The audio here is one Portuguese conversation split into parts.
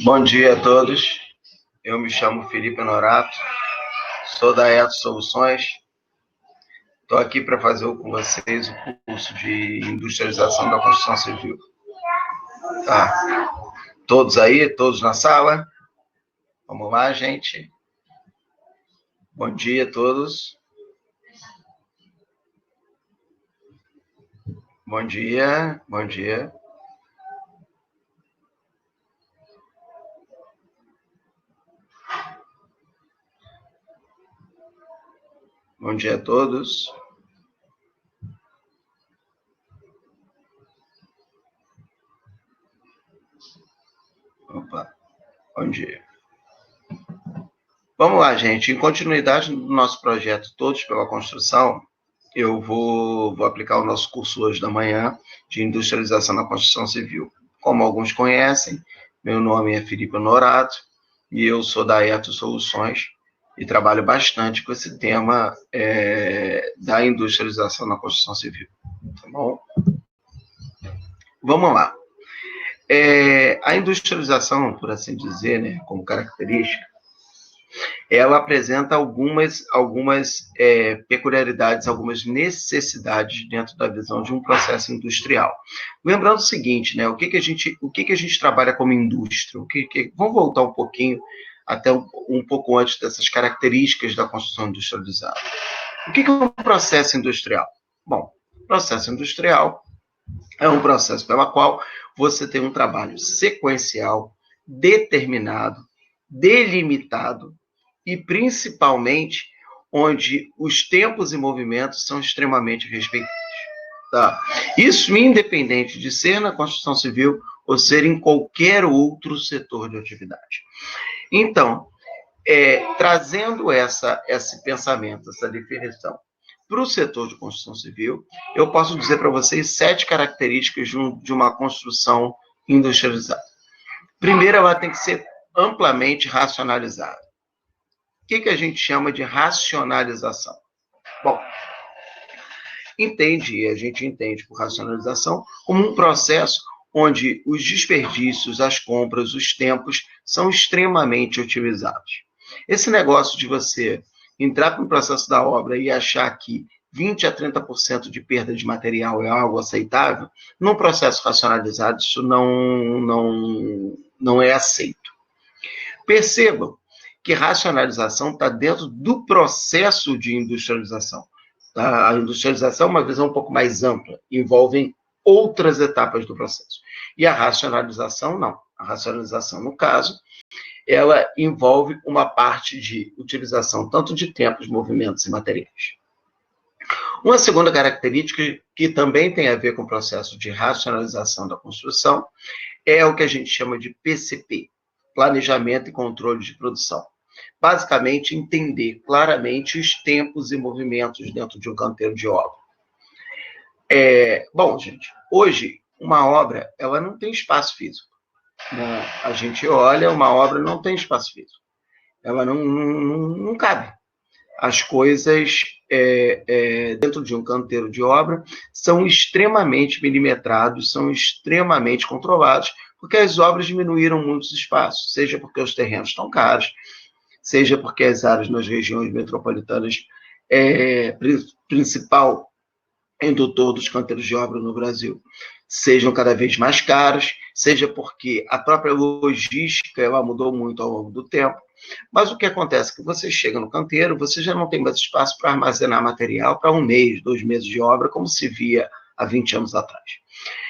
Bom dia a todos. Eu me chamo Felipe Norato, sou da Eto Soluções. Estou aqui para fazer com vocês o curso de industrialização da construção civil. Tá. Todos aí? Todos na sala? Vamos lá, gente. Bom dia a todos. Bom dia, bom dia. Bom dia a todos. Opa, bom dia. Vamos lá, gente. Em continuidade do nosso projeto Todos pela Construção, eu vou aplicar o nosso curso hoje da manhã de industrialização na construção civil. Como alguns conhecem, meu nome é Felipe Norato e eu sou da Eto Soluções e trabalho bastante com esse tema da industrialização na construção civil. Tá bom? Vamos lá. A industrialização, por assim dizer, né, como característica, ela apresenta algumas peculiaridades, algumas necessidades dentro da visão de um processo industrial. Lembrando o seguinte, né, o que a gente trabalha como indústria? Vamos voltar um pouquinho, até um pouco antes dessas características da construção industrializada. O que é um processo industrial? Bom, processo industrial é um processo pela qual você tem um trabalho sequencial, determinado, delimitado, e principalmente onde os tempos e movimentos são extremamente respeitados. Tá? Isso independente de ser na construção civil ou ser em qualquer outro setor de atividade. Então, trazendo esse pensamento, essa definição para o setor de construção civil, eu posso dizer para vocês 7 características de uma construção industrializada. Primeiro, ela tem que ser amplamente racionalizada. O que a gente chama de racionalização? Bom, a gente entende por racionalização como um processo onde os desperdícios, as compras, os tempos são extremamente otimizados. Esse negócio de você entrar para o processo da obra e achar que 20% a 30% de perda de material é algo aceitável, num processo racionalizado isso não é aceito. Percebam que racionalização está dentro do processo de industrialização. A industrialização é uma visão um pouco mais ampla, envolve outras etapas do processo. E a racionalização, não. A racionalização, no caso, ela envolve uma parte de utilização tanto de tempos, movimentos e materiais. Uma segunda característica que também tem a ver com o processo de racionalização da construção é o que a gente chama de PCP, Planejamento e Controle de Produção. Basicamente, entender claramente os tempos e movimentos dentro de um canteiro de obra. Bom, gente, hoje, uma obra, ela não tem espaço físico. Né? A gente olha, uma obra não tem espaço físico. Ela não cabe. As coisas dentro de um canteiro de obra são extremamente milimetrados, são extremamente controlados, porque as obras diminuíram muitos espaços, seja porque os terrenos estão caros, seja porque as áreas nas regiões metropolitanas principal indutor dos canteiros de obra no Brasil sejam cada vez mais caros, seja porque a própria logística ela mudou muito ao longo do tempo. Mas o que acontece é que você chega no canteiro, você já não tem mais espaço para armazenar material para 1 mês, 2 meses de obra, como se via há 20 anos atrás.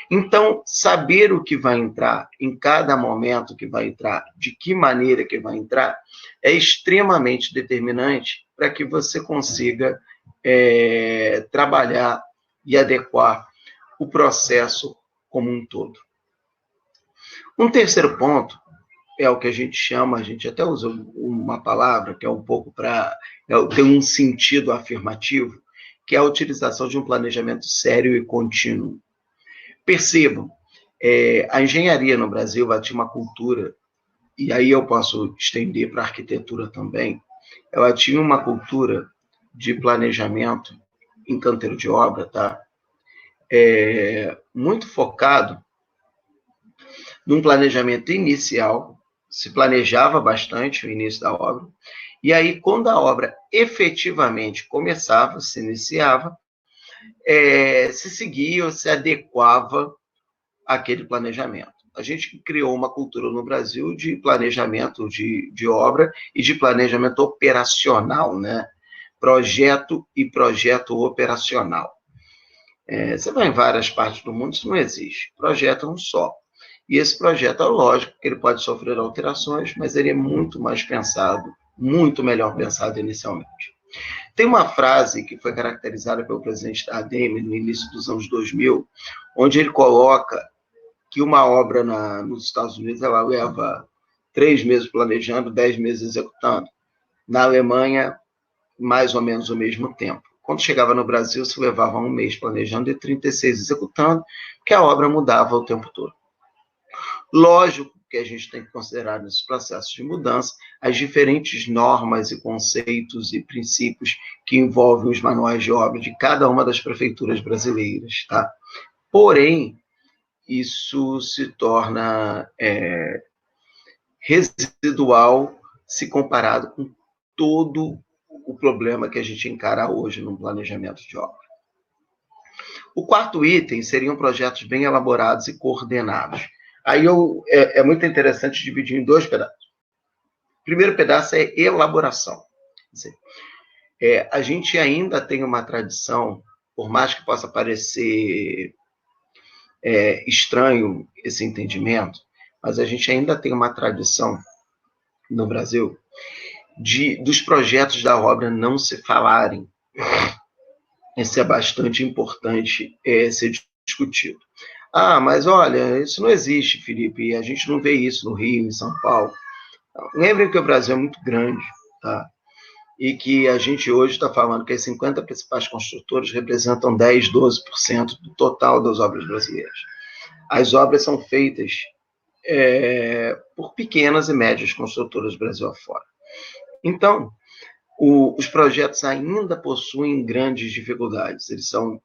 Então, saber o que vai entrar, em cada momento que vai entrar, de que maneira que vai entrar, é extremamente determinante para que você consiga trabalhar e adequar o processo como um todo. Um terceiro ponto é o que a gente até usa uma palavra que é um pouco tem um sentido afirmativo, que é a utilização de um planejamento sério e contínuo. Percebam, a engenharia no Brasil ela tinha uma cultura, e aí eu posso estender para a arquitetura também, ela tinha uma cultura de planejamento em canteiro de obra, tá? Muito focado num planejamento inicial, se planejava bastante o início da obra, e aí, quando a obra efetivamente começava, se iniciava, se seguia ou se adequava àquele planejamento. A gente criou uma cultura no Brasil de planejamento de obra e de planejamento operacional, né? Projeto e projeto operacional. Você vai em várias partes do mundo, isso não existe. Projeto é um só. E esse projeto, é lógico que ele pode sofrer alterações, mas ele é muito mais pensado, muito melhor pensado inicialmente. Tem uma frase que foi caracterizada pelo presidente da ADEME no início dos anos 2000, onde ele coloca que uma obra nos Estados Unidos ela leva 3 meses planejando, 10 meses executando. Na Alemanha, mais ou menos o mesmo tempo. Quando chegava no Brasil, se levava 1 mês planejando e 36 executando, porque a obra mudava o tempo todo. Lógico que a gente tem que considerar nesses processos de mudança as diferentes normas e conceitos e princípios que envolvem os manuais de obra de cada uma das prefeituras brasileiras, tá? Porém, isso se torna residual se comparado com todo o problema que a gente encara hoje no planejamento de obra. O quarto item seriam projetos bem elaborados e coordenados. Aí é muito interessante dividir em 2 pedaços. O primeiro pedaço é elaboração. Quer dizer, a gente ainda tem uma tradição, por mais que possa parecer estranho esse entendimento, mas a gente ainda tem uma tradição no Brasil dos projetos da obra não se falarem. Isso é bastante importante ser discutido. Ah, mas olha, isso não existe, Felipe, a gente não vê isso no Rio, em São Paulo. Lembrem que o Brasil é muito grande, tá? E que a gente hoje está falando que as 50 principais construtoras representam 10, 12% do total das obras brasileiras. As obras são feitas por pequenas e médias construtoras do Brasil afora. Então, os projetos ainda possuem grandes dificuldades, eles são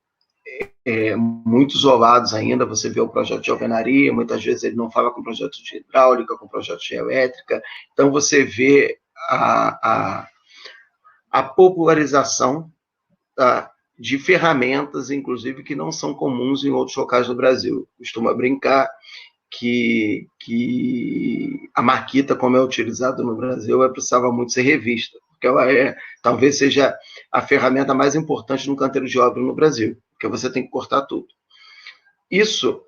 muito isolados ainda. Você vê o projeto de alvenaria, muitas vezes ele não fala com projeto de hidráulica, com projeto de elétrica, então você vê a popularização, tá, de ferramentas, inclusive, que não são comuns em outros locais do Brasil. Costuma brincar que a Marquita, como é utilizada no Brasil, ela precisava muito ser revista, porque ela talvez seja a ferramenta mais importante no canteiro de obra no Brasil, porque você tem que cortar tudo. Isso,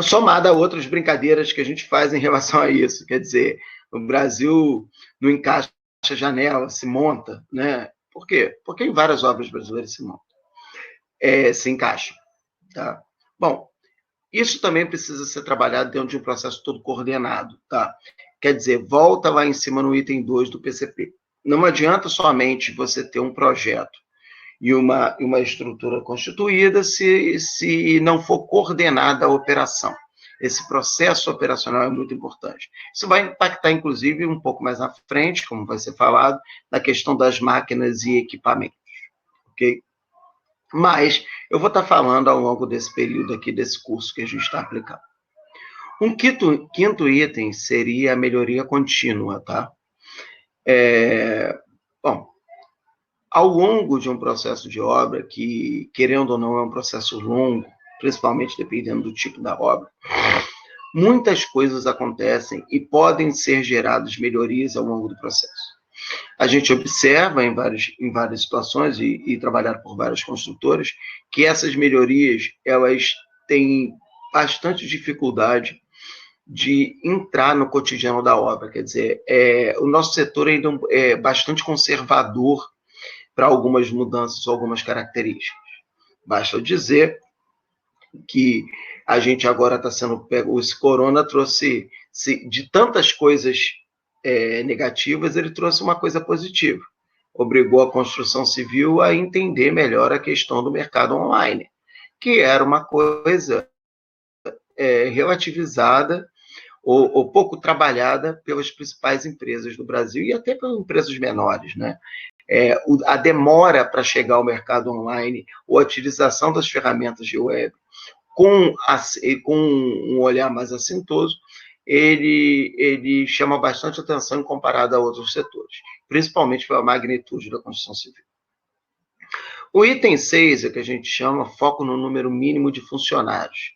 somado a outras brincadeiras que a gente faz em relação a isso, quer dizer, o Brasil não encaixa a janela, se monta, né? Por quê? Porque em várias obras brasileiras se montam, se encaixam, tá? Bom, isso também precisa ser trabalhado dentro de um processo todo coordenado, tá? Quer dizer, volta lá em cima no item 2 do PCP. Não adianta somente você ter um projeto e uma estrutura constituída se não for coordenada a operação. Esse processo operacional é muito importante. Isso vai impactar, inclusive, um pouco mais na frente, como vai ser falado, na questão das máquinas e equipamentos, ok? Mas eu vou estar falando ao longo desse período aqui, desse curso que a gente está aplicando. Um quinto item seria a melhoria contínua, tá? Bom, ao longo de um processo de obra, que, querendo ou não, é um processo longo, principalmente dependendo do tipo da obra, muitas coisas acontecem e podem ser geradas melhorias ao longo do processo. A gente observa em várias situações e trabalhado por várias construtoras que essas melhorias elas têm bastante dificuldade de entrar no cotidiano da obra. Quer dizer, o nosso setor ainda é bastante conservador para algumas mudanças ou algumas características. Basta dizer que a gente agora está sendo pego, esse corona trouxe, de tantas coisas negativas, ele trouxe uma coisa positiva. Obrigou a construção civil a entender melhor a questão do mercado online, que era uma coisa relativizada ou pouco trabalhada pelas principais empresas do Brasil e até pelas empresas menores, né? A demora para chegar ao mercado online, ou a utilização das ferramentas de web, com um olhar mais assintoso, ele chama bastante atenção comparado a outros setores, principalmente pela magnitude da construção civil. O item 6 é que a gente chama foco no número mínimo de funcionários,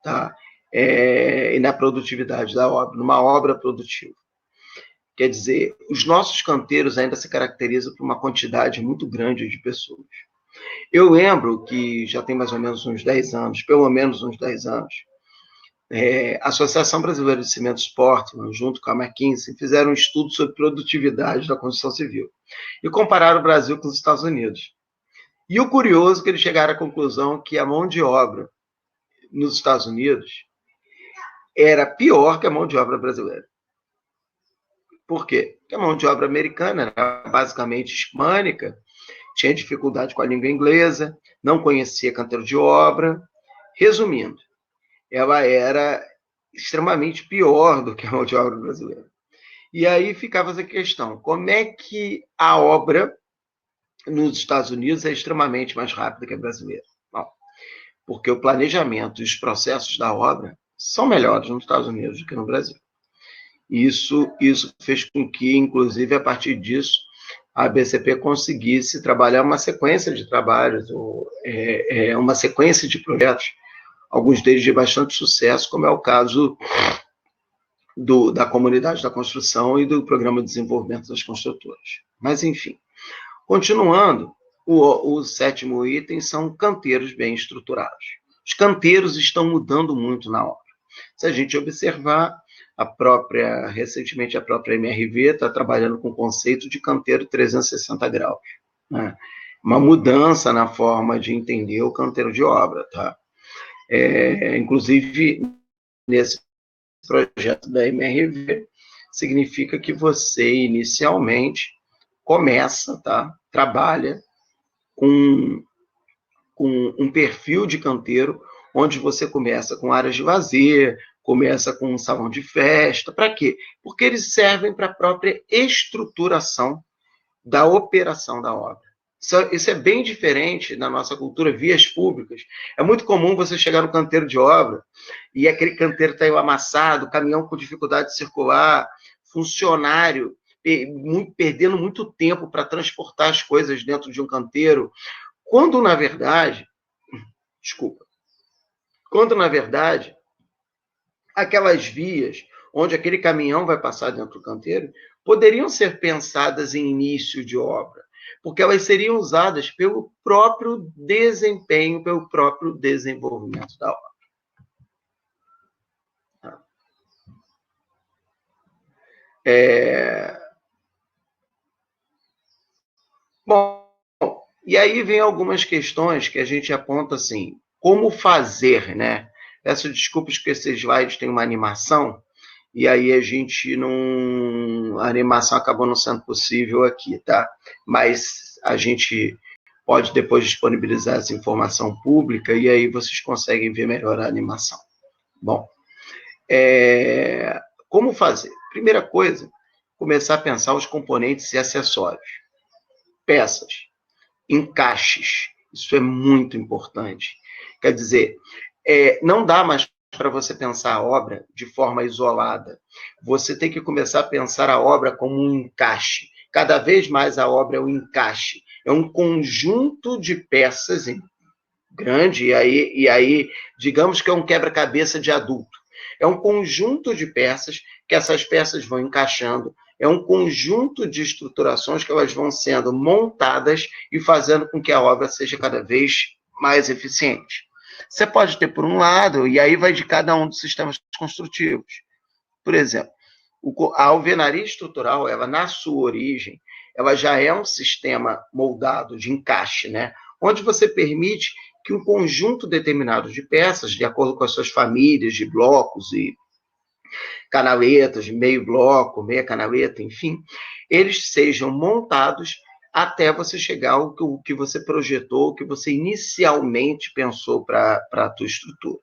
tá? E na produtividade da obra, numa obra produtiva. Quer dizer, os nossos canteiros ainda se caracterizam por uma quantidade muito grande de pessoas. Eu lembro que já tem mais ou menos uns 10 anos, pelo menos uns 10 anos, a Associação Brasileira de Cimentos Portman, junto com a McKinsey, fizeram um estudo sobre produtividade da construção civil e compararam o Brasil com os Estados Unidos. E o curioso é que eles chegaram à conclusão que a mão de obra nos Estados Unidos era pior que a mão de obra brasileira. Por quê? Porque a mão de obra americana era basicamente hispânica, tinha dificuldade com a língua inglesa, não conhecia canteiro de obra. Resumindo, ela era extremamente pior do que a mão de obra brasileira. E aí ficava essa questão, como é que a obra nos Estados Unidos é extremamente mais rápida que a brasileira? Bom, porque o planejamento e os processos da obra são melhores nos Estados Unidos do que no Brasil. Isso fez com que, inclusive, a partir disso, a BCP conseguisse trabalhar uma sequência de trabalhos, uma sequência de projetos, alguns deles de bastante sucesso, como é o caso da Comunidade da Construção e do Programa de Desenvolvimento das Construtoras. Mas, enfim, continuando, o 7º item são canteiros bem estruturados. Os canteiros estão mudando muito na obra. Se a gente observar, recentemente a própria MRV está trabalhando com o conceito de canteiro 360 graus, né? Uma mudança na forma de entender o canteiro de obra, tá? Inclusive, nesse projeto da MRV, significa que você inicialmente começa, tá? Trabalha com um perfil de canteiro, onde você começa com áreas de lazer, começa com um salão de festa. Para quê? Porque eles servem para a própria estruturação da operação da obra. Isso é bem diferente na nossa cultura, vias públicas. É muito comum você chegar no canteiro de obra e aquele canteiro está amassado, caminhão com dificuldade de circular, funcionário perdendo muito tempo para transportar as coisas dentro de um canteiro, quando, na verdade, aquelas vias onde aquele caminhão vai passar dentro do canteiro poderiam ser pensadas em início de obra, porque elas seriam usadas pelo próprio desempenho, pelo próprio desenvolvimento da obra. Bom, e aí vem algumas questões que a gente aponta assim, como fazer, né? Peço desculpas que esse slide tem uma animação, e aí a animação acabou não sendo possível aqui, tá? Mas a gente pode depois disponibilizar essa informação pública, e aí vocês conseguem ver melhor a animação. Bom, como fazer? Primeira coisa, começar a pensar os componentes e acessórios. Peças, encaixes, isso é muito importante. Quer dizer, não dá mais para você pensar a obra de forma isolada. Você tem que começar a pensar a obra como um encaixe. Cada vez mais a obra é um encaixe. É um conjunto de peças grande, e aí digamos que é um quebra-cabeça de adulto. É um conjunto de peças que essas peças vão encaixando, é um conjunto de estruturações que elas vão sendo montadas e fazendo com que a obra seja cada vez mais eficiente. Você pode ter, por um lado, e aí vai de cada um dos sistemas construtivos. Por exemplo, a alvenaria estrutural, ela, na sua origem, ela já é um sistema moldado de encaixe, né? Onde você permite que um conjunto determinado de peças, de acordo com as suas famílias de blocos e canaletas, meio bloco, meia canaleta, enfim, eles sejam montados até você chegar ao que você projetou, o que você inicialmente pensou para a tua estrutura.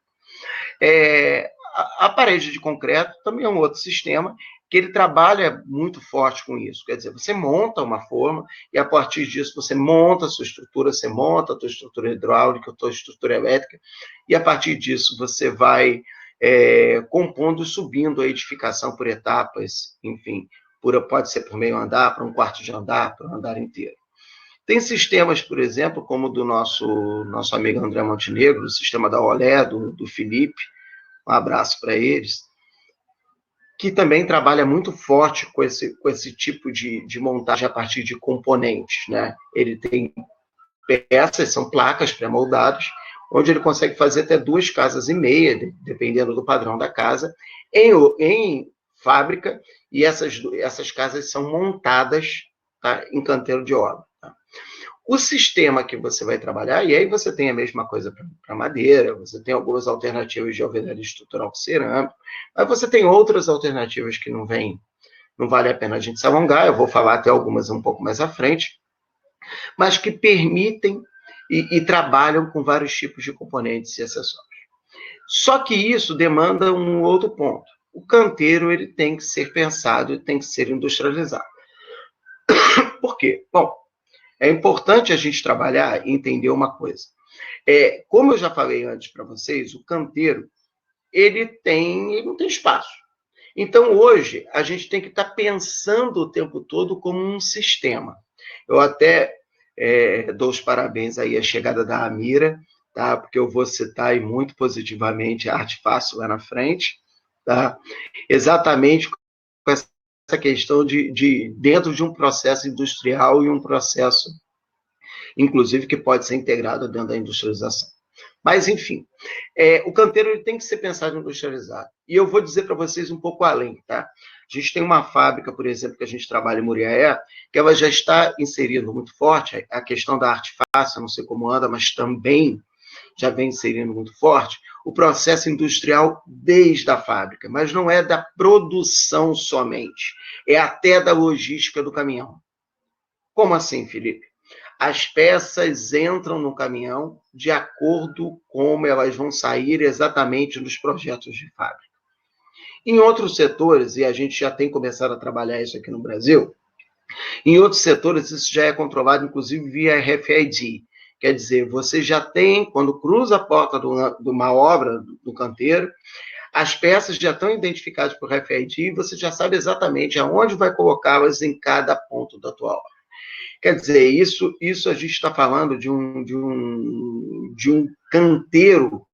A parede de concreto também é um outro sistema que ele trabalha muito forte com isso. Quer dizer, você monta uma forma e, a partir disso, você monta a sua estrutura, você monta a sua estrutura hidráulica, a sua estrutura elétrica, e, a partir disso, você vai compondo e subindo a edificação por etapas, enfim, pode ser por meio andar, para um quarto de andar, para um andar inteiro. Tem sistemas, por exemplo, como o do nosso amigo André Montenegro, o sistema da Olé, do Felipe, um abraço para eles, que também trabalha muito forte com esse tipo de montagem a partir de componentes, né? Ele tem peças, são placas pré-moldadas, onde ele consegue fazer até 2,5 casas, dependendo do padrão da casa, em fábrica, e essas casas são montadas, tá, em canteiro de obra. Tá? O sistema que você vai trabalhar, e aí você tem a mesma coisa para madeira, você tem algumas alternativas de alvenaria estrutural cerâmica, mas você tem outras alternativas que não vale a pena a gente se alongar, eu vou falar até algumas um pouco mais à frente, mas que permitem e trabalham com vários tipos de componentes e acessórios. Só que isso demanda um outro ponto. O canteiro ele tem que ser pensado e tem que ser industrializado. Por quê? Bom, é importante a gente trabalhar e entender uma coisa. Como eu já falei antes para vocês, o canteiro ele não tem espaço. Então, hoje, a gente tem que estar pensando o tempo todo como um sistema. Eu até dou os parabéns aí à chegada da Amira, tá? Porque eu vou citar aí muito positivamente a Arte Fácil lá na frente, tá? Exatamente com essa questão de dentro de um processo industrial e um processo, inclusive, que pode ser integrado dentro da industrialização. Mas, enfim, o canteiro ele tem que ser pensado e industrializado. E eu vou dizer para vocês um pouco além, tá? A gente tem uma fábrica, por exemplo, que a gente trabalha em Muriaé, que ela já está inserindo muito forte a questão da arte fácil, não sei como anda, mas também já vem inserindo muito forte o processo industrial desde a fábrica, mas não é da produção somente, é até da logística do caminhão. Como assim, Felipe? As peças entram no caminhão de acordo com como elas vão sair exatamente nos projetos de fábrica. Em outros setores, e a gente já tem começado a trabalhar isso aqui no Brasil, em outros setores isso já é controlado, inclusive via RFID. Quer dizer, você já tem, quando cruza a porta de uma obra do canteiro, as peças já estão identificadas por RFID e você já sabe exatamente aonde vai colocá-las em cada ponto da tua obra. Quer dizer, isso a gente está falando de um canteiro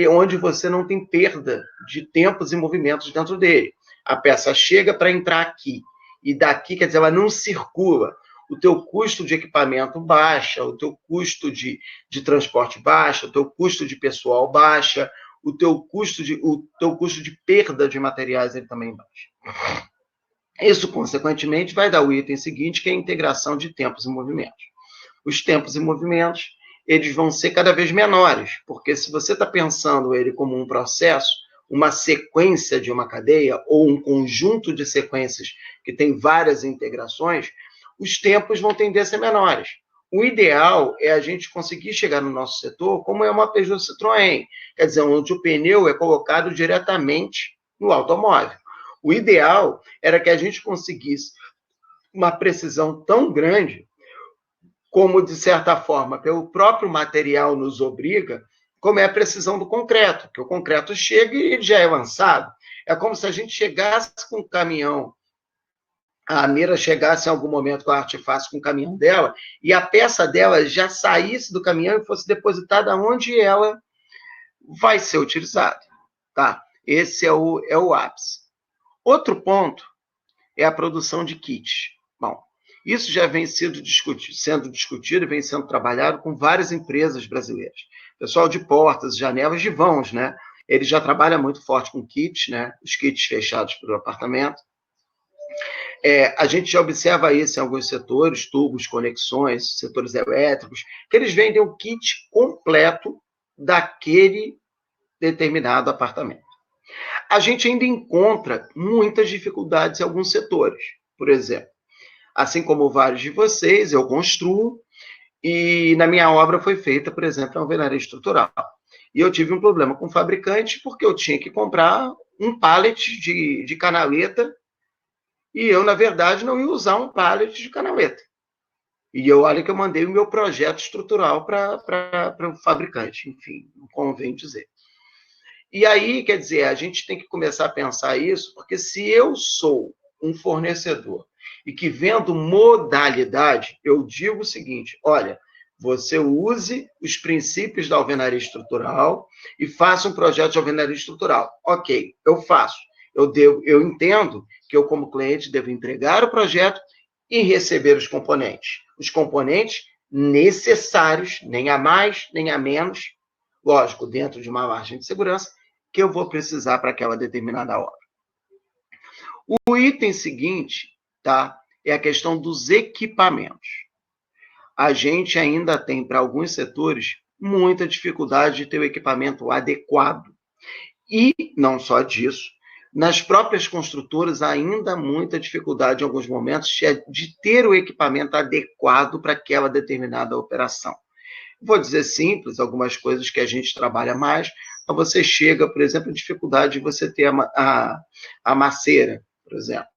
onde você não tem perda de tempos e movimentos dentro dele. A peça chega para entrar aqui, e daqui, quer dizer, ela não circula. O teu custo de equipamento baixa, o teu custo de transporte baixa, o teu custo de pessoal baixa, o teu custo de perda de materiais ele também baixa. Isso, consequentemente, vai dar o item seguinte, que é a integração de tempos e movimentos. Os tempos e movimentos, eles vão ser cada vez menores, porque se você está pensando ele como um processo, uma sequência de uma cadeia, ou um conjunto de sequências que tem várias integrações, os tempos vão tender a ser menores. O ideal é a gente conseguir chegar no nosso setor como é uma Peugeot Citroën, quer dizer, onde o pneu é colocado diretamente no automóvel. O ideal era que a gente conseguisse uma precisão tão grande, como, de certa forma, pelo próprio material nos obriga, como é a precisão do concreto, que o concreto chega e ele já é lançado. É como se a gente chegasse com o caminhão, a Amira chegasse em algum momento com a Arte Fácil com o caminhão dela, e a peça dela já saísse do caminhão e fosse depositada onde ela vai ser utilizada. Tá? Esse é o ápice. Outro ponto é a produção de kits. Bom, isso já vem sendo discutido e vem sendo trabalhado com várias empresas brasileiras. Pessoal de portas, janelas, de vãos, né? Ele já trabalha muito forte com kits, né? Os kits fechados para o apartamento. A gente já observa isso em alguns setores, tubos, conexões, setores elétricos, que eles vendem o kit completo daquele determinado apartamento. A gente ainda encontra muitas dificuldades em alguns setores. Por exemplo, assim como vários de vocês, eu construo, e na minha obra foi feita, por exemplo, a alvenaria estrutural. E eu tive um problema com o fabricante, porque eu tinha que comprar um pallet de canaleta, e eu, na verdade, não ia usar um pallet de canaleta. E olha que eu mandei o meu projeto estrutural para o fabricante, enfim, não convém dizer. E aí, quer dizer, a gente tem que começar a pensar isso, porque se eu sou um fornecedor e que vendo modalidade, eu digo o seguinte: olha, você use os princípios da alvenaria estrutural e faça um projeto de alvenaria estrutural. Ok, eu faço. Eu entendo que eu, como cliente, devo entregar o projeto e receber os componentes. Os componentes necessários, nem a mais, nem a menos, lógico, dentro de uma margem de segurança, que eu vou precisar para aquela determinada obra. O item seguinte, tá, é a questão dos equipamentos. A gente ainda tem, para alguns setores, muita dificuldade de ter o equipamento adequado. E, não só disso, nas próprias construtoras, ainda muita dificuldade, em alguns momentos, de ter o equipamento adequado para aquela determinada operação. Vou dizer simples, algumas coisas que a gente trabalha mais, mas você chega, por exemplo, a dificuldade de você ter a maceira, por exemplo,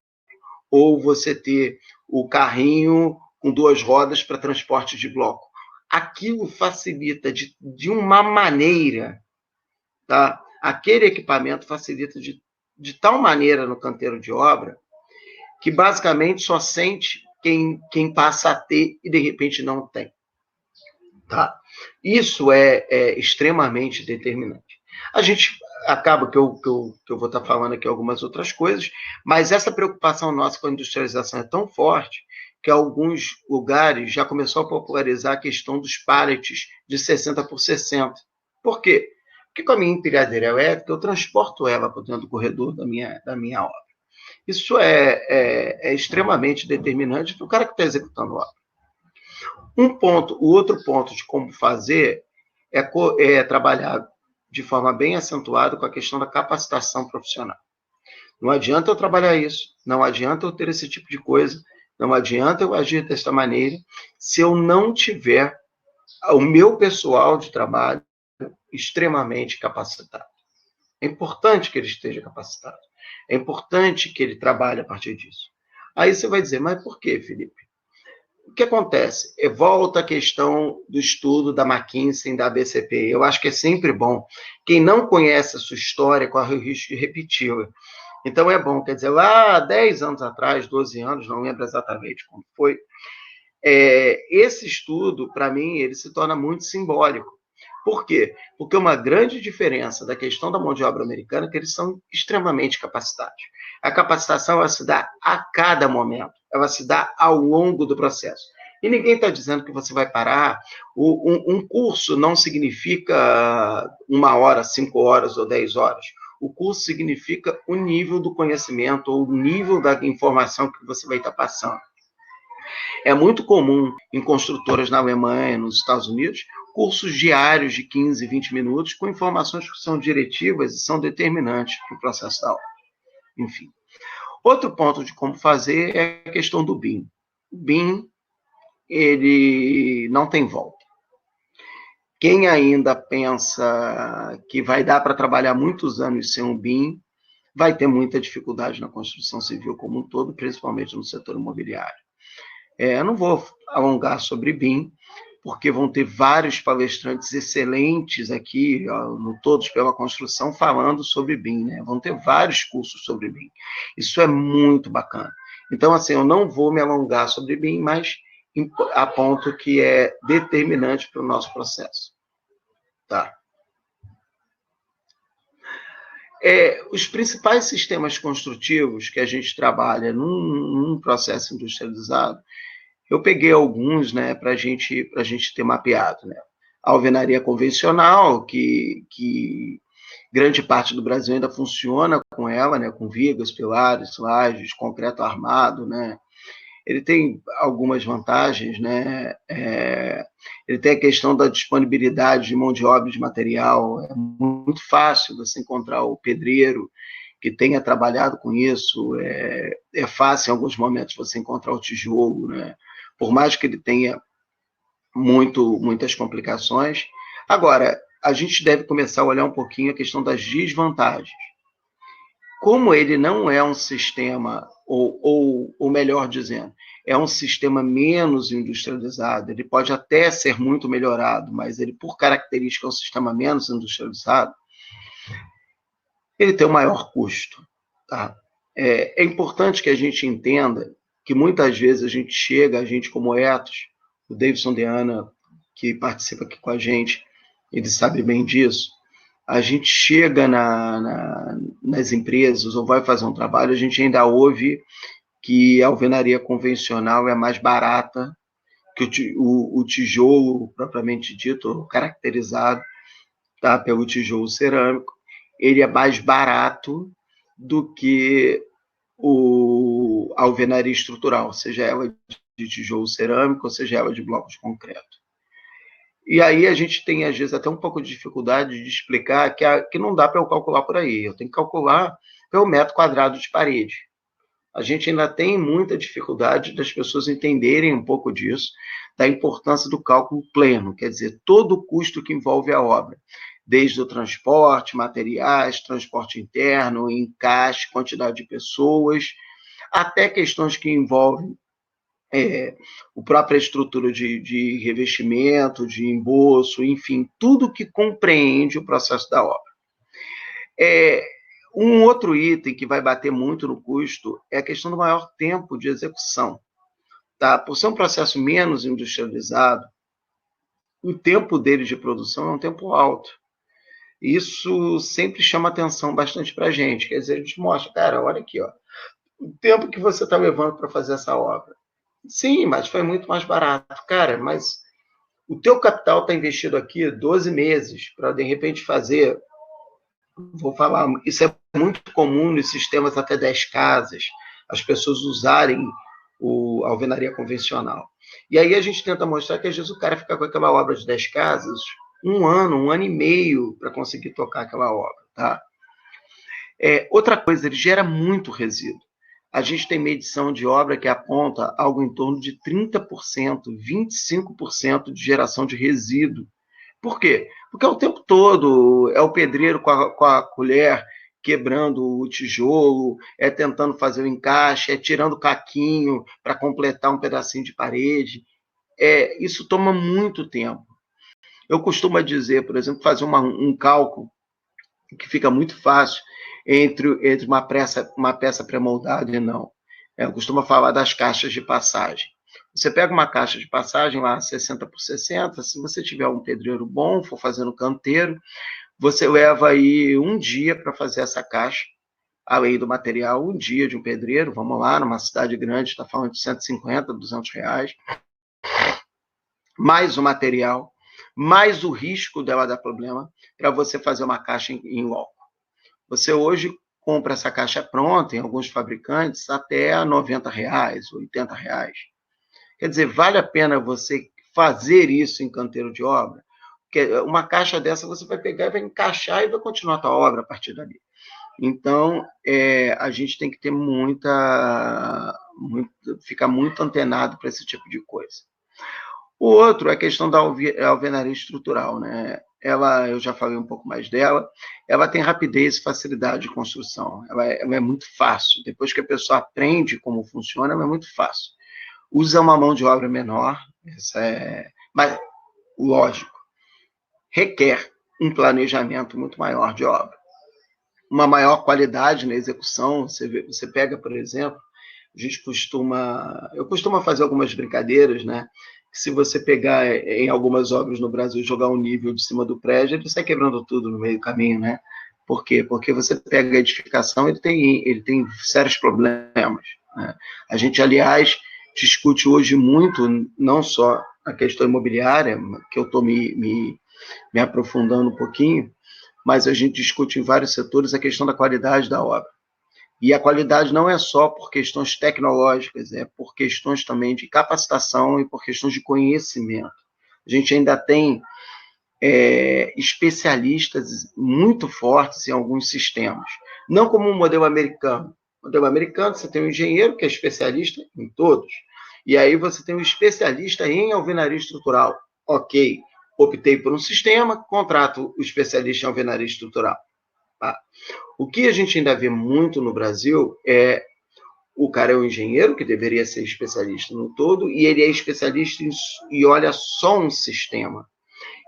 ou você ter o carrinho com duas rodas para transporte de bloco. Aquilo facilita de uma maneira, tá? Aquele equipamento facilita de tal maneira no canteiro de obra que basicamente só sente quem passa a ter e de repente não tem. Tá? Isso é extremamente determinante. A gente acaba que eu vou estar falando aqui algumas outras coisas, mas essa preocupação nossa com a industrialização é tão forte que alguns lugares já começou a popularizar a questão dos pallets de 60 por 60. Por quê? Porque com a minha empilhadeira elétrica, eu transporto ela por dentro do corredor da minha obra. Isso é extremamente determinante para o cara que está executando a obra. O outro ponto de como fazer é trabalhar de forma bem acentuada com a questão da capacitação profissional. Não adianta eu trabalhar isso, não adianta eu ter esse tipo de coisa, não adianta eu agir desta maneira, se eu não tiver o meu pessoal de trabalho extremamente capacitado. É importante que ele esteja capacitado. É importante que ele trabalhe a partir disso. Aí você vai dizer, mas por quê, Felipe? O que acontece? Volta a questão do estudo da McKinsey e da BCP. Eu acho que é sempre bom. Quem não conhece a sua história, corre o risco de repeti-la. Então é bom, quer dizer, lá 10 anos atrás, 12 anos, não lembro exatamente como foi, esse estudo, para mim, ele se torna muito simbólico. Por quê? Porque uma grande diferença da questão da mão de obra americana é que eles são extremamente capacitados. A capacitação, ela se dá a cada momento, ela se dá ao longo do processo. E ninguém está dizendo que você vai parar. Um curso não significa 1 hora, 5 horas ou 10 horas. O curso significa o nível do conhecimento ou o nível da informação que você vai estar passando. É muito comum em construtoras na Alemanha, nos Estados Unidos, cursos diários de 15, 20 minutos com informações que são diretivas e são determinantes para o processo da obra. Enfim. Outro ponto de como fazer é a questão do BIM. O BIM, ele não tem volta. Quem ainda pensa que vai dar para trabalhar muitos anos sem um BIM, vai ter muita dificuldade na construção civil como um todo, principalmente no setor imobiliário. Eu não vou alongar sobre BIM, porque vão ter vários palestrantes excelentes aqui, no Todos pela Construção, falando sobre BIM, né? Vão ter vários cursos sobre BIM. Isso é muito bacana. Então, assim, eu não vou me alongar sobre BIM, mas aponto que é determinante para o nosso processo. Tá? Os principais sistemas construtivos que a gente trabalha num processo industrializado, eu peguei alguns, né, para a gente ter mapeado, né? A alvenaria convencional, que grande parte do Brasil ainda funciona com ela, né, com vigas, pilares, lajes, concreto armado, né? Ele tem algumas vantagens, né? Ele tem a questão da disponibilidade de mão de obra e de material. É muito fácil você encontrar o pedreiro que tenha trabalhado com isso. É fácil, em alguns momentos, você encontrar o tijolo, né? Por mais que ele tenha muitas complicações. Agora, a gente deve começar a olhar um pouquinho a questão das desvantagens. Como ele não é um sistema, ou melhor dizendo, é um sistema menos industrializado, ele pode até ser muito melhorado, mas ele, por característica, é um sistema menos industrializado, ele tem um maior custo. Tá? É importante que a gente entenda que muitas vezes a gente como Ethos, o Davidson Deana, que participa aqui com a gente, ele sabe bem disso, a gente chega nas empresas ou vai fazer um trabalho, a gente ainda ouve que a alvenaria convencional é mais barata que o tijolo propriamente dito, caracterizado, tá, pelo tijolo cerâmico, ele é mais barato do que a alvenaria estrutural, seja ela de tijolo cerâmico, ou seja ela de bloco de concreto. E aí a gente tem, às vezes, até um pouco de dificuldade de explicar que não dá para eu calcular por aí. Eu tenho que calcular pelo metro quadrado de parede. A gente ainda tem muita dificuldade das pessoas entenderem um pouco disso, da importância do cálculo pleno, quer dizer, todo o custo que envolve a obra, desde o transporte, materiais, transporte interno, encaixe, quantidade de pessoas, até questões que envolvem a própria estrutura de revestimento, de embolso, enfim, tudo que compreende o processo da obra. Um outro item que vai bater muito no custo é a questão do maior tempo de execução. Tá? Por ser um processo menos industrializado, o tempo dele de produção é um tempo alto. Isso sempre chama atenção bastante para a gente. Quer dizer, a gente mostra, cara, olha aqui, ó, o tempo que você está levando para fazer essa obra. Sim, mas foi muito mais barato. Cara, mas o teu capital está investido aqui 12 meses para, de repente, fazer, vou falar, isso é muito comum nos sistemas até 10 casas, as pessoas usarem a alvenaria convencional. E aí a gente tenta mostrar que, às vezes, o cara fica com aquela obra de 10 casas um ano e meio para conseguir tocar aquela obra. Tá? Outra coisa, ele gera muito resíduo. A gente tem medição de obra que aponta algo em torno de 30%, 25% de geração de resíduo. Por quê? Porque é o tempo todo, é o pedreiro com a colher quebrando o tijolo, é tentando fazer o encaixe, é tirando o caquinho para completar um pedacinho de parede. Isso toma muito tempo. Eu costumo dizer, por exemplo, fazer um cálculo que fica muito fácil entre uma peça pré-moldada e não. Eu costumo falar das caixas de passagem. Você pega uma caixa de passagem lá, 60 por 60, se você tiver um pedreiro bom, for fazendo canteiro, você leva aí um dia para fazer essa caixa, além do material, um dia de um pedreiro, vamos lá, numa cidade grande, está falando de 150, 200 reais, mais o material, mais o risco dela dar problema, para você fazer uma caixa em loco. Você hoje compra essa caixa pronta, em alguns fabricantes, até R$ 90, R$ 80. Quer dizer, vale a pena você fazer isso em canteiro de obra? Porque uma caixa dessa você vai pegar e vai encaixar e vai continuar a tua obra a partir dali. Então, a gente tem que ter ficar muito antenado para esse tipo de coisa. O outro é a questão da alvenaria estrutural, né? Eu já falei um pouco mais dela, ela tem rapidez e facilidade de construção, ela é muito fácil, depois que a pessoa aprende como funciona, ela é muito fácil. Usa uma mão de obra menor, mas, lógico, requer um planejamento muito maior de obra. Uma maior qualidade na execução, você pega, por exemplo, eu costumo fazer algumas brincadeiras, né? Se você pegar em algumas obras no Brasil, jogar um nível de cima do prédio, ele sai quebrando tudo no meio do caminho, né? Por quê? Porque você pega a edificação, ele tem sérios problemas. Né? A gente, aliás, discute hoje muito, não só a questão imobiliária, que eu estou me aprofundando um pouquinho, mas a gente discute em vários setores a questão da qualidade da obra. E a qualidade não é só por questões tecnológicas, é por questões também de capacitação e por questões de conhecimento. A gente ainda tem especialistas muito fortes em alguns sistemas, não como o modelo americano. No modelo americano, você tem um engenheiro que é especialista em todos, e aí você tem um especialista em alvenaria estrutural. Ok, optei por um sistema, contrato o especialista em alvenaria estrutural. Tá? O que a gente ainda vê muito no Brasil é o cara é um engenheiro que deveria ser especialista no todo e ele é especialista e olha só um sistema.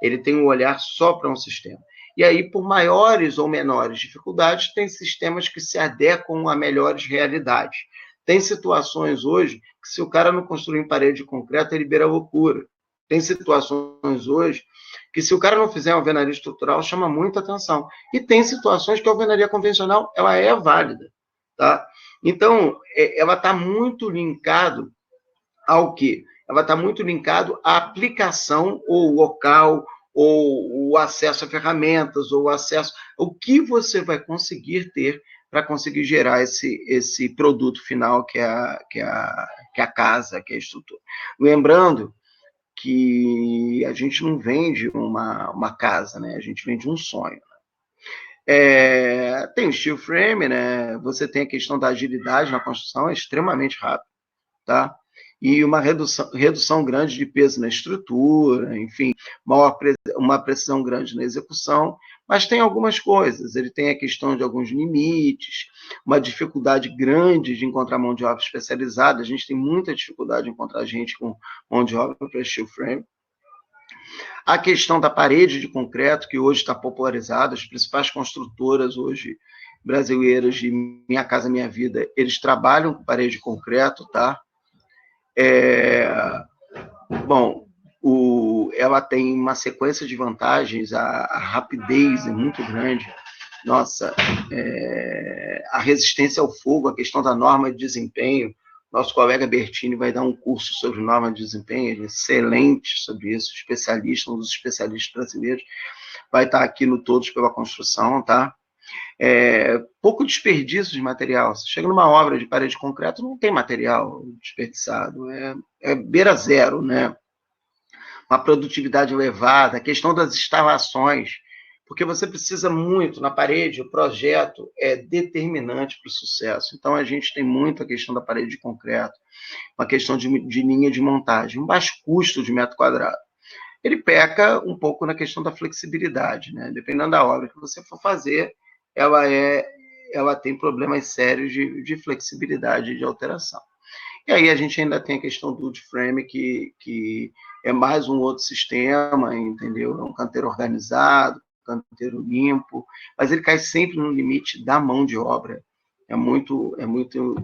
Ele tem um olhar só para um sistema. E aí, por maiores ou menores dificuldades, tem sistemas que se adequam a melhores realidades. Tem situações hoje que, se o cara não construir em parede de concreto, ele beira loucura. Tem situações hoje que, se o cara não fizer uma alvenaria estrutural, chama muita atenção. E tem situações que a alvenaria convencional ela é válida. Tá? Então, ela está muito linkado ao quê? Ela está muito linkado à aplicação ou local, ou o acesso a ferramentas, ou o acesso... O que você vai conseguir ter para conseguir gerar esse produto final que é a casa, que é a estrutura. Lembrando que a gente não vende uma casa, né? A gente vende um sonho. Tem o steel frame, né? Você tem a questão da agilidade na construção, é extremamente rápido, tá? E uma redução grande de peso na estrutura, enfim, uma precisão grande na execução, mas tem algumas coisas, ele tem a questão de alguns limites, uma dificuldade grande de encontrar mão de obra especializada, a gente tem muita dificuldade de encontrar gente com mão de obra para steel frame. A questão da parede de concreto, que hoje está popularizada, as principais construtoras hoje brasileiras de Minha Casa Minha Vida, eles trabalham com parede de concreto, tá? Bom, ela tem uma sequência de vantagens, a rapidez é muito grande, nossa, a resistência ao fogo, a questão da norma de desempenho, nosso colega Bertini vai dar um curso sobre norma de desempenho, ele é excelente sobre isso, especialista, um dos especialistas brasileiros, vai estar aqui no Todos pela Construção, tá? Pouco desperdício de material. Você chega numa obra de parede de concreto, não tem material desperdiçado, beira zero, né? Uma produtividade elevada, a questão das instalações, porque você precisa muito na parede, o projeto é determinante para o sucesso. Então, a gente tem muito a questão da parede de concreto, uma questão de linha de montagem, um baixo custo de metro quadrado. Ele peca um pouco na questão da flexibilidade, né? Dependendo da obra que você for fazer, ela tem problemas sérios de flexibilidade e de alteração. E aí a gente ainda tem a questão do wood frame, que é mais um outro sistema, entendeu? É um canteiro organizado, canteiro limpo, mas ele cai sempre no limite da mão de obra. É muito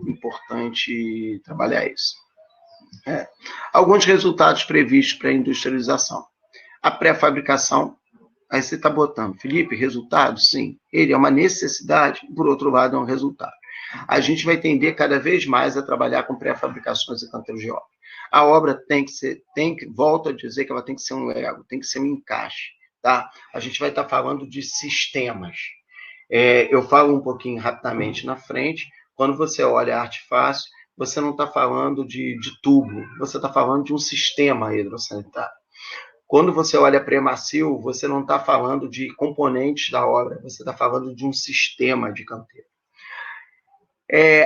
importante trabalhar isso. Alguns resultados previstos para a industrialização. A pré-fabricação, aí você está botando, Felipe, resultado? Sim. Ele é uma necessidade, por outro lado, é um resultado. A gente vai tender cada vez mais a trabalhar com pré-fabricações e canteiros de obra. A obra volto a dizer que ela tem que ser um Lego, tem que ser um encaixe, tá? A gente vai estar falando de sistemas. Eu falo um pouquinho rapidamente na frente, quando você olha a arte fácil, você não está falando de tubo, você está falando de um sistema hidrossanitário. Quando você olha pré-macio, você não está falando de componentes da obra, você está falando de um sistema de canteiro.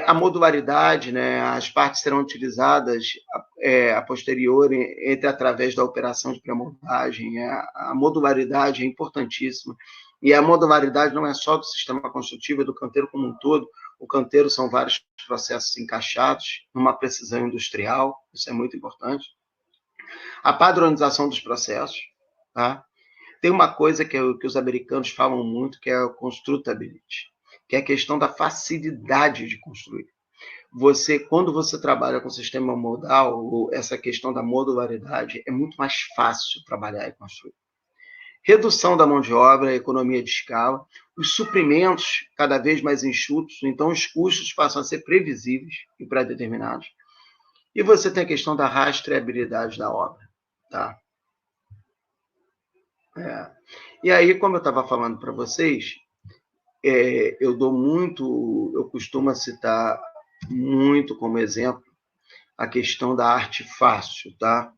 A modularidade, né, as partes serão utilizadas a posteriori, através da operação de pré-montagem. A modularidade é importantíssima. E a modularidade não é só do sistema construtivo, é do canteiro como um todo. O canteiro são vários processos encaixados, numa precisão industrial, isso é muito importante. A padronização dos processos, tá? Tem uma coisa que os americanos falam muito, que é a constructability, que é a questão da facilidade de construir. Quando você trabalha com sistema modal, essa questão da modularidade, é muito mais fácil trabalhar e construir. Redução da mão de obra, economia de escala, os suprimentos cada vez mais enxutos, então os custos passam a ser previsíveis e pré-determinados. E você tem a questão da rastreabilidade da obra, tá? E aí, como eu estava falando para vocês, eu costumo citar muito como exemplo a questão da arte fácil, tá?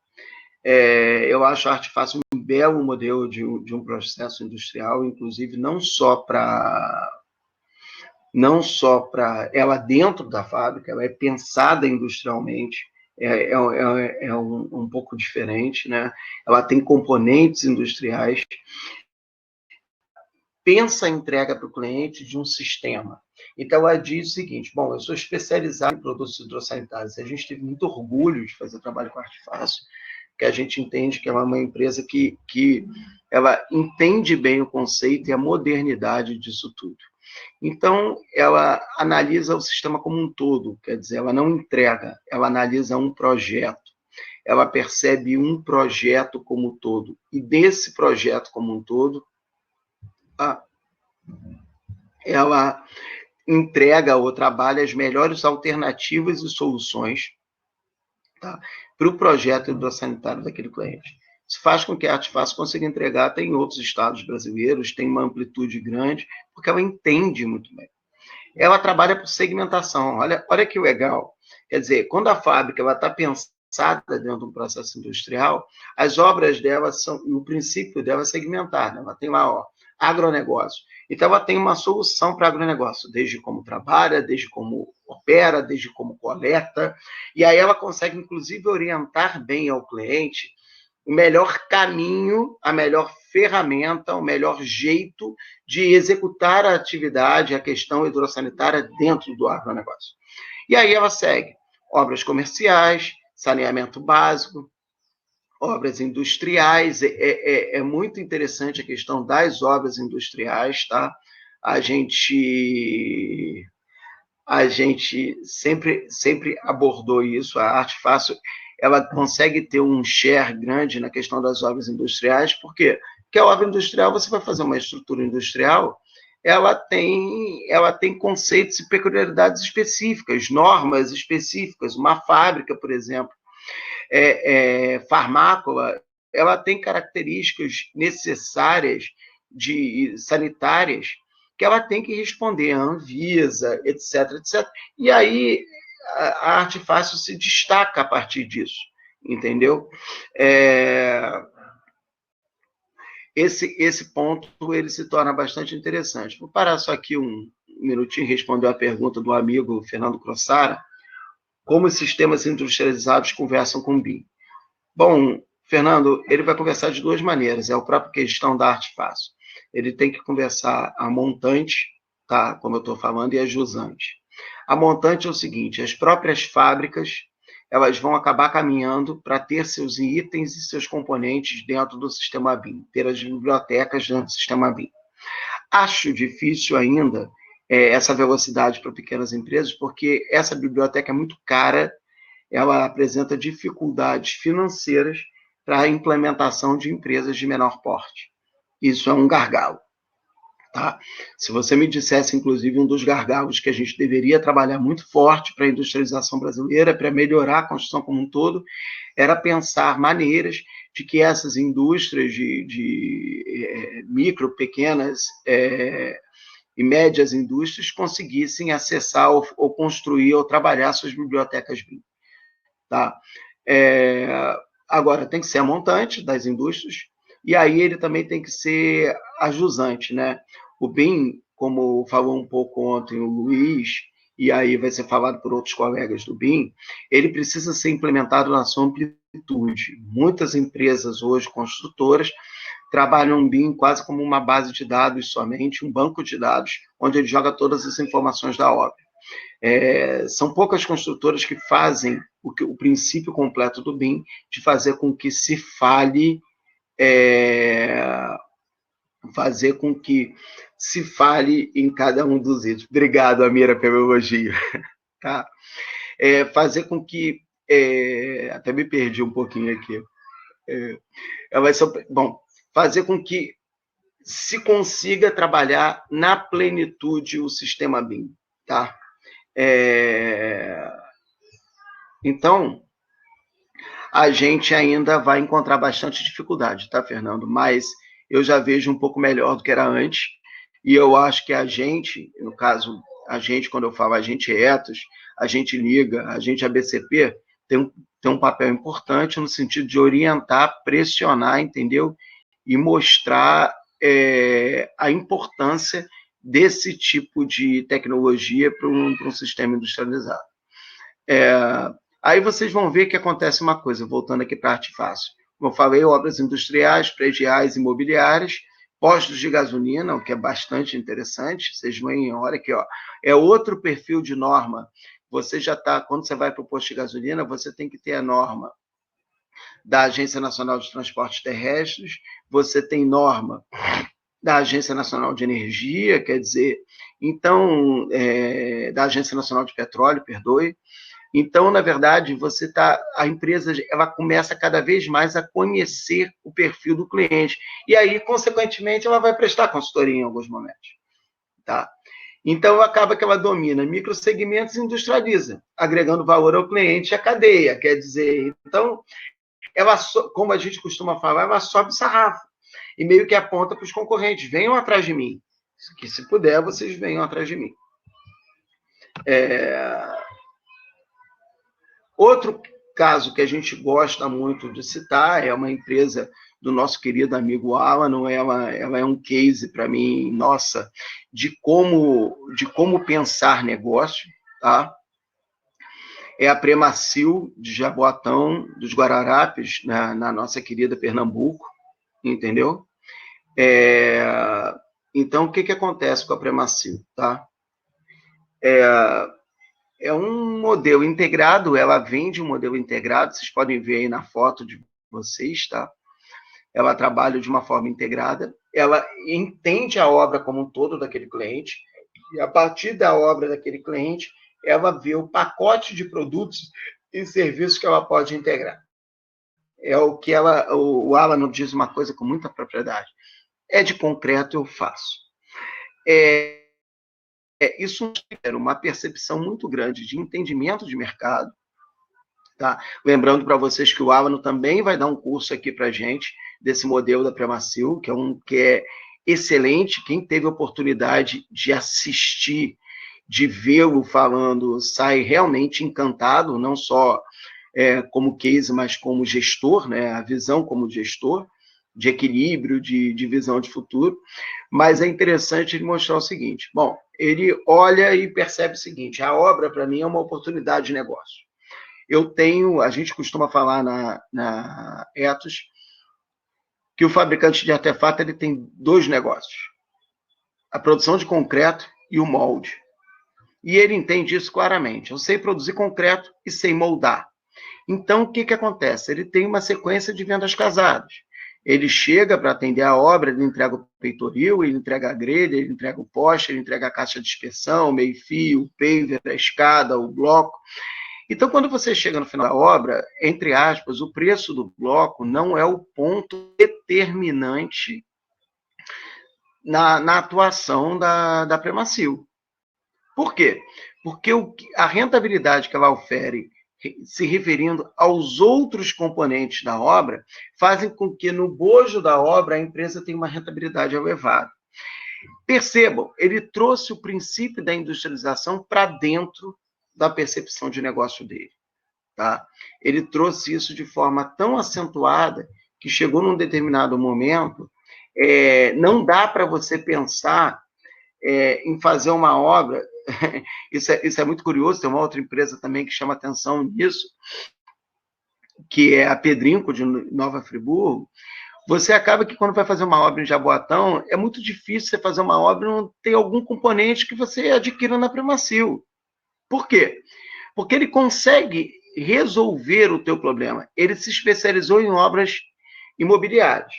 Eu acho a arte fácil um belo modelo de um processo industrial, inclusive não só para ela dentro da fábrica, ela é pensada industrialmente, um pouco diferente, né? Ela tem componentes industriais. pensa a entrega para o cliente de um sistema. Então, ela diz o seguinte: bom, eu sou especializado em produtos hidrossanitários. A gente teve muito orgulho de fazer trabalho com a Artefácil, que a gente entende que ela é uma empresa que ela entende bem o conceito e a modernidade disso tudo. Então, ela analisa o sistema como um todo, quer dizer, ela não entrega, ela analisa um projeto, ela percebe um projeto como um todo, e desse projeto como um todo, ela entrega ou trabalha as melhores alternativas e soluções, tá, para o projeto hidrossanitário daquele cliente. Isso faz com que a Artefácil consiga entregar até em outros estados brasileiros, tem uma amplitude grande, porque ela entende muito bem. Ela trabalha por segmentação. Olha que legal. Quer dizer, quando a fábrica está pensada dentro de um processo industrial, as obras dela são, o princípio dela é segmentar. Né? Ela tem lá, ó, agronegócio. Então, ela tem uma solução para agronegócio, desde como trabalha, desde como opera, desde como coleta. E aí ela consegue, inclusive, orientar bem ao cliente o melhor caminho, a melhor ferramenta, o melhor jeito de executar a atividade, a questão hidrossanitária dentro do agronegócio. E aí ela segue obras comerciais, saneamento básico, obras industriais. É muito interessante a questão das obras industriais, tá? A gente sempre abordou isso. A Artefácil, ela consegue ter um share grande na questão das obras industriais, por quê? Porque a obra industrial, você vai fazer uma estrutura industrial, ela tem conceitos e peculiaridades específicas, normas específicas. Uma fábrica, por exemplo, farmácola, ela tem características necessárias de sanitárias que ela tem que responder à Anvisa, etc, etc. E aí a Artefácil se destaca a partir disso, entendeu? Esse ponto ele se torna bastante interessante. Vou parar só aqui um minutinho e responder a pergunta do amigo Fernando Crossara: como os sistemas industrializados conversam com o BIM? Bom, Fernando, ele vai conversar de duas maneiras. É a própria questão da Artefácil. Ele tem que conversar a montante, tá? Como eu estou falando, e a jusante. A montante é o seguinte: as próprias fábricas elas vão acabar caminhando para ter seus itens e seus componentes dentro do sistema BIM, ter as bibliotecas dentro do sistema BIM. Acho difícil ainda essa velocidade para pequenas empresas, porque essa biblioteca é muito cara, ela apresenta dificuldades financeiras para a implementação de empresas de menor porte. Isso é um gargalo. Tá? Se você me dissesse, inclusive, um dos gargalos que a gente deveria trabalhar muito forte para a industrialização brasileira, para melhorar a construção como um todo, era pensar maneiras de que essas indústrias de micro, pequenas e médias indústrias conseguissem acessar ou construir ou trabalhar suas bibliotecas BIM. Tá? Agora, tem que ser a montante das indústrias, e aí ele também tem que ser a jusante, né? O BIM, como falou um pouco ontem o Luiz, e aí vai ser falado por outros colegas do BIM, ele precisa ser implementado na sua amplitude. Muitas empresas hoje, construtoras, trabalham o BIM quase como uma base de dados somente, um banco de dados, onde ele joga todas as informações da obra. São poucas construtoras que fazem o princípio completo do BIM, de fazer com que se fale em cada um dos itens. Obrigado, Amira, pelo elogio. Tá? Fazer com que... até me perdi um pouquinho aqui. Bom, fazer com que se consiga trabalhar na plenitude o sistema BIM. Tá? Então, a gente ainda vai encontrar bastante dificuldade, tá, Fernando? Mas eu já vejo um pouco melhor do que era antes, e eu acho que a gente, no caso, a gente, quando eu falo a gente Etos, a gente Liga, a gente ABCP, tem um papel importante no sentido de orientar, pressionar, entendeu? E mostrar a importância desse tipo de tecnologia para um sistema industrializado. Aí vocês vão ver que acontece uma coisa, voltando aqui para a Artefácil. Como eu falei, obras industriais, prediais, imobiliárias, postos de gasolina, o que é bastante interessante. Vocês veem, olha aqui, ó, é outro perfil de norma. Você já está, quando você vai para o posto de gasolina, você tem que ter a norma da Agência Nacional de Transportes Terrestres, você tem norma da Agência Nacional de Energia, quer dizer, então, da Agência Nacional de Petróleo, perdoe. Então, na verdade, a empresa ela começa cada vez mais a conhecer o perfil do cliente. E aí, consequentemente, ela vai prestar consultoria em alguns momentos. Tá? Então, acaba que ela domina microsegmentos e industrializa, agregando valor ao cliente e à cadeia. Quer dizer, então, ela, como a gente costuma falar, ela sobe o sarrafo e meio que aponta para os concorrentes, venham atrás de mim, que se puder, vocês venham atrás de mim. Outro caso que a gente gosta muito de citar é uma empresa do nosso querido amigo Alan, ela é um case para mim, nossa, de como pensar negócio, tá? É a Premacil de Jaboatão, dos Guararapes, na nossa querida Pernambuco, entendeu? Então, o que acontece com a Premacil, tá? É um modelo integrado, ela vende um modelo integrado, vocês podem ver aí na foto de vocês, tá? Ela trabalha de uma forma integrada, ela entende a obra como um todo daquele cliente, e a partir da obra daquele cliente, ela vê o pacote de produtos e serviços que ela pode integrar. É o que o Alan diz uma coisa com muita propriedade. É de concreto, eu faço. Isso é uma percepção muito grande de entendimento de mercado. Tá? Lembrando para vocês que o Alan também vai dar um curso aqui para a gente, desse modelo da Premacil, que é excelente. Quem teve a oportunidade de assistir, de vê-lo falando, sai realmente encantado, não só como case, mas como gestor, né? A visão como gestor, de equilíbrio, de visão de futuro. Mas é interessante ele mostrar o seguinte: bom, ele olha e percebe o seguinte: a obra, para mim, é uma oportunidade de negócio. A gente costuma falar na Ethos que o fabricante de artefato ele tem dois negócios: a produção de concreto e o molde. E ele entende isso claramente. Eu sei produzir concreto e sei moldar. Então, o que acontece? Ele tem uma sequência de vendas casadas. Ele chega para atender a obra, ele entrega o peitoril, ele entrega a grelha, ele entrega o poste, ele entrega a caixa de inspeção, o meio-fio, o paver, a escada, o bloco. Então, quando você chega no final da obra, entre aspas, o preço do bloco não é o ponto determinante na atuação da Premacil. Por quê? Porque a rentabilidade que ela ofere, se referindo aos outros componentes da obra, fazem com que no bojo da obra a empresa tenha uma rentabilidade elevada. Percebam, ele trouxe o princípio da industrialização para dentro da percepção de negócio dele. Tá? Ele trouxe isso de forma tão acentuada que chegou num determinado momento, não dá para você pensar em fazer uma obra. Isso é muito curioso. Tem uma outra empresa também que chama atenção nisso, que é a Pedrinco, de Nova Friburgo. Você acaba que, quando vai fazer uma obra em Jaboatão, é muito difícil você fazer uma obra e não ter algum componente que você adquira na Premacil. Por quê? Porque ele consegue resolver o teu problema. Ele se especializou em obras imobiliárias.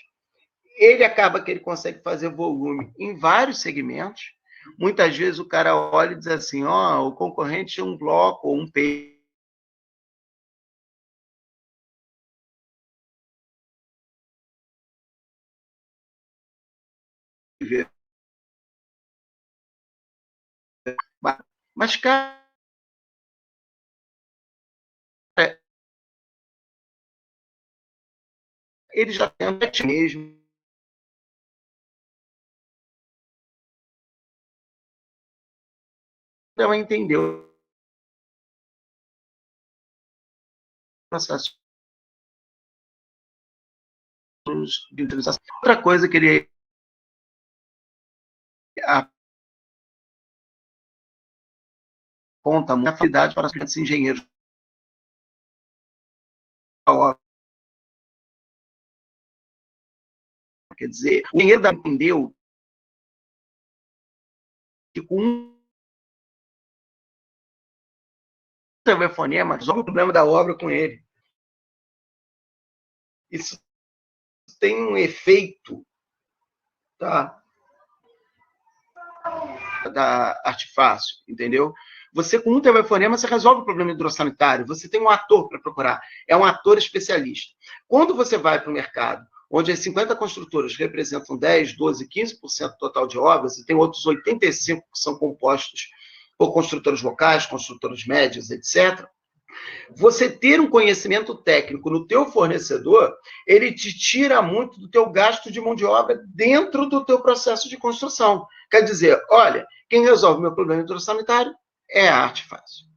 Ele acaba que ele consegue fazer volume em vários segmentos. Muitas vezes o cara olha e diz assim: ó, o concorrente é um bloco ou um P. Mas, cara, ele já tem mesmo. Então, entendeu o processo de utilização. Outra coisa que ele aponta muita facilidade para os engenheiros da obra. Quer dizer, o engenheiro entendeu que com um telefonema resolve o problema da obra com ele. Isso tem um efeito, tá, da Artifácil, entendeu? Você, com um telefonema, você resolve o problema hidrossanitário, você tem um ator para procurar, é um ator especialista. Quando você vai para o mercado, onde as 50 construtoras representam 10, 12, 15% do total de obras, e tem outros 85% que são compostos por construtoras locais, construtoras médias, etc., você ter um conhecimento técnico no teu fornecedor, ele te tira muito do teu gasto de mão de obra dentro do teu processo de construção. Quer dizer, olha, quem resolve meu problema hidrossanitário é a Artifácil.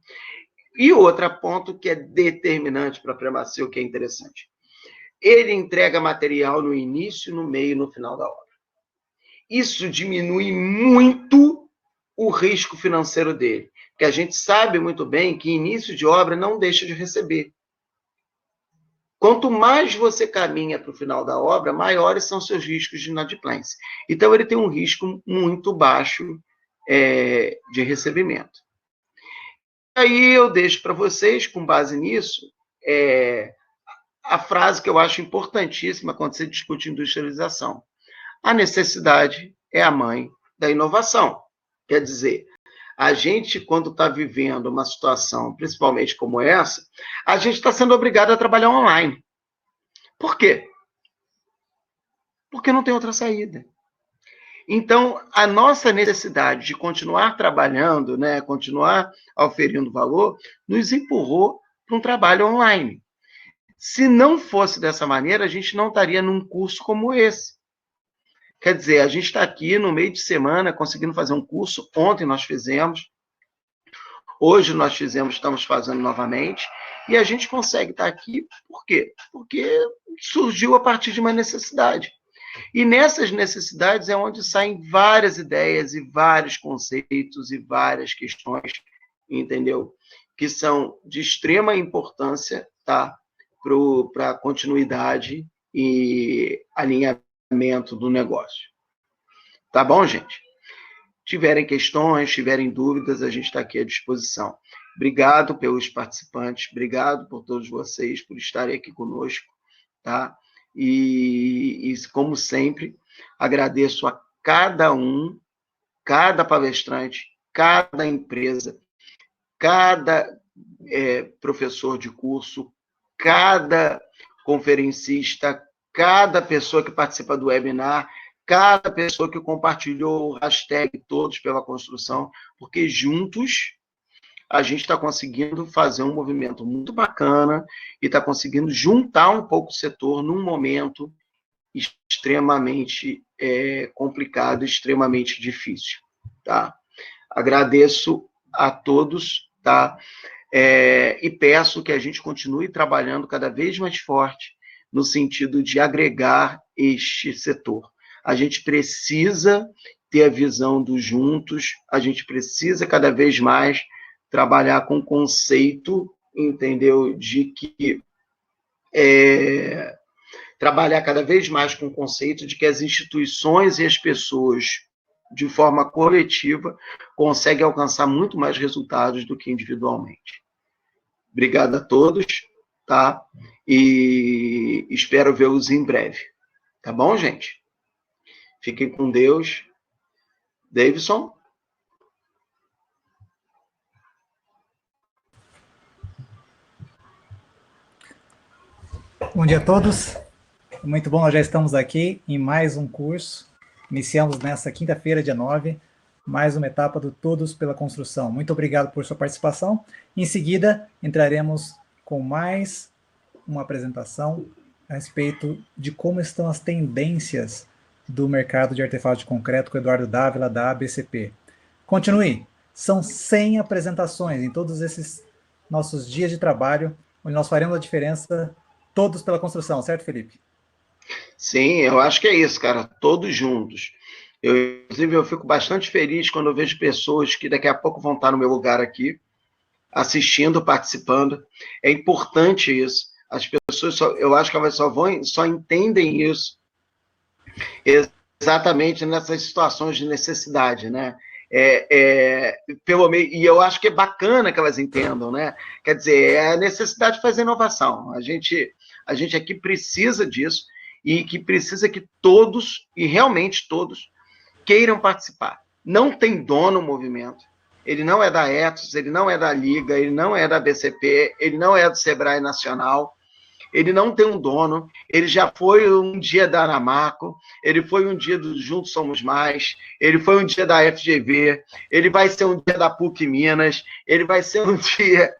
E outro ponto que é determinante para a Premacio, que é interessante. Ele entrega material no início, no meio e no final da obra. Isso diminui muito o risco financeiro dele, porque a gente sabe muito bem que início de obra não deixa de receber. Quanto mais você caminha para o final da obra, maiores são seus riscos de inadimplência. Então, ele tem um risco muito baixo de recebimento. Aí eu deixo para vocês, com base nisso, a frase que eu acho importantíssima quando se discute industrialização. A necessidade é a mãe da inovação. Quer dizer, a gente, quando está vivendo uma situação, principalmente como essa, a gente está sendo obrigado a trabalhar online. Por quê? Porque não tem outra saída. Então, a nossa necessidade de continuar trabalhando, né, continuar oferindo valor, nos empurrou para um trabalho online. Se não fosse dessa maneira, a gente não estaria num curso como esse. Quer dizer, a gente está aqui no meio de semana conseguindo fazer um curso. Ontem nós fizemos, hoje nós fizemos, estamos fazendo novamente, e a gente consegue estar aqui, por quê? Porque surgiu a partir de uma necessidade. E nessas necessidades é onde saem várias ideias e vários conceitos e várias questões, entendeu? Que são de extrema importância, tá? Para a continuidade e alinhamento do negócio. Tá bom, gente? Tiverem questões, tiverem dúvidas, a gente está aqui à disposição. Obrigado pelos participantes, obrigado por todos vocês, por estarem aqui conosco, tá? E como sempre, agradeço a cada um, cada palestrante, cada empresa, cada professor de curso, cada conferencista, cada pessoa que participa do webinar, cada pessoa que compartilhou o hashtag Todos pela Construção, porque juntos a gente está conseguindo fazer um movimento muito bacana e está conseguindo juntar um pouco o setor num momento extremamente complicado, extremamente difícil. Tá? Agradeço a todos, tá? E peço que a gente continue trabalhando cada vez mais forte no sentido de agregar este setor. A gente precisa ter a visão dos juntos, a gente precisa cada vez mais trabalhar com o conceito, entendeu, de que trabalhar cada vez mais com o conceito de que as instituições e as pessoas, de forma coletiva, conseguem alcançar muito mais resultados do que individualmente. Obrigado a todos, tá? E espero vê-los em breve. Tá bom, gente? Fiquem com Deus. Davidson? Bom dia a todos. Muito bom, nós já estamos aqui em mais um curso. Iniciamos nessa quinta-feira, dia 9, mais uma etapa do Todos pela Construção. Muito obrigado por sua participação. Em seguida, entraremos com mais uma apresentação a respeito de como estão as tendências do mercado de artefatos de concreto com o Eduardo Dávila, da ABCP. Continue. São 100 apresentações em todos esses nossos dias de trabalho, onde nós faremos a diferença todos pela construção, certo, Felipe? Sim, eu acho que é isso, cara, todos juntos. Inclusive, eu fico bastante feliz quando eu vejo pessoas que daqui a pouco vão estar no meu lugar aqui, assistindo, participando. É importante isso. As pessoas, eu acho que elas só entendem isso Exatamente nessas situações de necessidade, né? E eu acho que é bacana que elas entendam, né? Quer dizer, é a necessidade de fazer inovação. A gente aqui precisa disso e que precisa que todos, e realmente todos, queiram participar. Não tem dono o movimento. Ele não é da Ethos, ele não é da Liga, ele não é da BCP, ele não é do Sebrae Nacional. Ele não tem um dono, ele já foi um dia da Anamaco, ele foi um dia do Juntos Somos Mais, ele foi um dia da FGV, ele vai ser um dia da PUC Minas, ele vai ser um dia,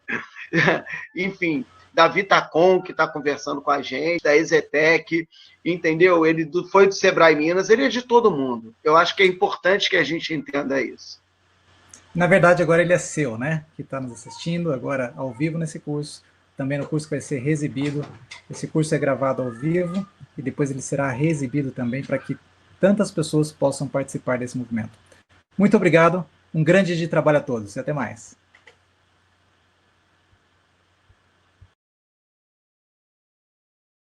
enfim, da Vitacom, que está conversando com a gente, da Exetec, entendeu? Ele foi do Sebrae Minas, ele é de todo mundo. Eu acho que é importante que a gente entenda isso. Na verdade, agora ele é seu, né? Que está nos assistindo agora ao vivo nesse curso, também no curso que vai ser reexibido. Esse curso é gravado ao vivo e depois ele será reexibido também para que tantas pessoas possam participar desse movimento. Muito obrigado, um grande dia de trabalho a todos e até mais.